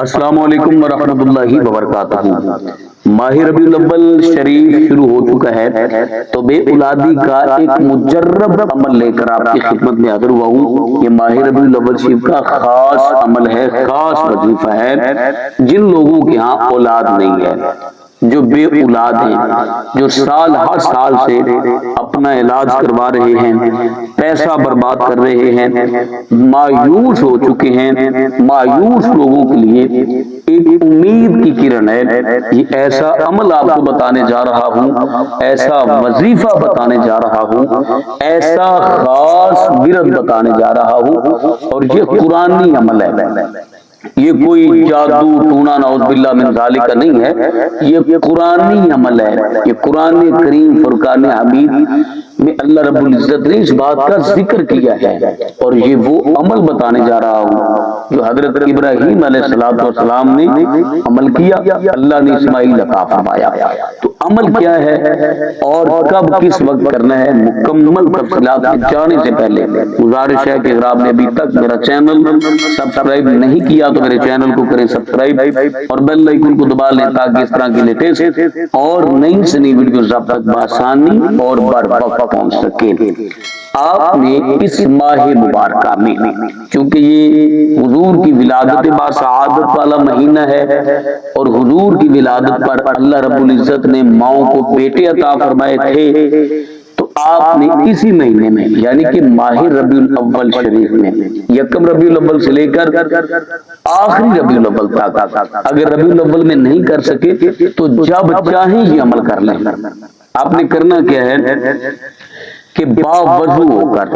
السلام علیکم ورحمۃ اللہ وبرکاتہ۔ ماہ ربیع الاول شریف شروع ہو چکا ہے تو بے اولادی کا ایک مجرب عمل لے کر آپ کی خدمت میں حاضر ہوا ہوں۔ یہ ماہ ربیع الاول شریف کا خاص عمل ہے، خاص وظیفہ ہے۔ جن لوگوں کے ہاں اولاد نہیں ہے، جو بے اولاد ہیں، جو ہر سال سے اپنا علاج کروا رہے ہیں، پیسہ برباد کر رہے ہیں، مایوس ہو چکے ہیں، مایوس لوگوں کے لیے ایک امید کی کرن ہے۔ یہ ایسا عمل آپ کو بتانے جا رہا ہوں، ایسا وظیفہ بتانے جا رہا ہوں، ایسا خاص ورد بتانے جا رہا ہوں، اور یہ قرآنی عمل ہے۔ یہ کوئی جادو ٹونا نعوذ باللہ من ذالک کا نہیں ہے، یہ قرآنی عمل ہے۔ یہ قرآن کریم فرقان حمید میں اللہ رب العزت نے اس بات کا ذکر کیا ہے، اور یہ وہ عمل بتانے جا رہا ہوں جو حضرت ابراہیم علیہ السلام نے عمل کیا، اللہ نے اسماعیل عطا فرمایا۔ تو عمل کیا ہے اور کب کس وقت کرنا ہے، مکمل تفصیلات میں جانے سے پہلے گزارش ہے کہ اگر آپ نے ابھی تک میرا چینل سبسکرائب نہیں کیا تو میرے چینل کو کریں سبسکرائب اور بیل آئیکن کو دبا لیں تاکہ اس طرح کی لیٹسٹ اور نئی سے نئی ویڈیوز آپ تک بآسانی اور بر وقت پہنچ سکے۔ آپ نے اس ماہ مبارکہ میں، چونکہ یہ حضور کی ولادت باسعادت والا مہینہ ہے اور حضور کی ولادت پر اللہ رب العزت نے ماؤں کو بیٹے عطا فرمائے تھے، تو آپ نے اسی مہینے میں یعنی کہ ماہ ربیع الاول شریف میں یکم ربیع الاول سے لے کر آخری ربیع الاول تک، اگر ربیع الاول میں نہیں کر سکے تو جب چاہیں یہ عمل کر لیں۔ آپ نے کرنا کیا ہے کہ باوضو ہو کر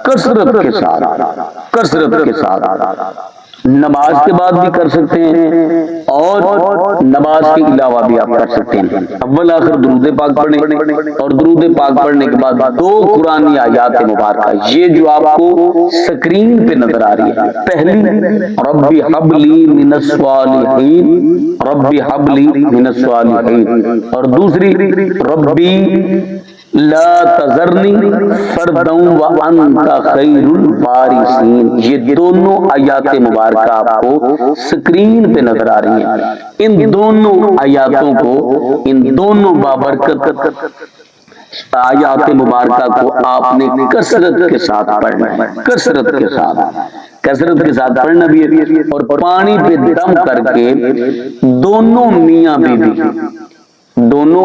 کثرت کے ساتھ نماز کے بعد بھی کر سکتے ہیں اور نماز کے علاوہ بھی آپ کر سکتے ہیں، اول آخر درود پاک پڑھیں اور درود پاک پڑھنے کے بعد دو قرآنی آیات مبارکہ، یہ جو آپ کو سکرین پہ نظر آ رہی ہے، پہلی ربی حب لی من الصالحین، ربی حب لی من الصالحین، اور دوسری ربی لا تذرنی فردا وانت خیر الوارثین۔ یہ دونوں آیات مبارکہ آپ کو سکرین پہ نظر آ رہی ہیں۔ ان دونوں آیاتوں کو، ان دونوں بابرکت آیات مبارکہ کو آپ نے کثرت کے ساتھ پڑھنا ہے، کثرت کے ساتھ پڑھنا بھی ہے، اور پانی پہ دم کر کے دونوں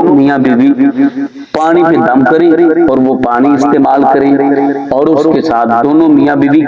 میاں بیوی پانی پہ دم کریں اور وہ پانی استعمال کریں، اور اس کے ساتھ دونوں میاں بیوی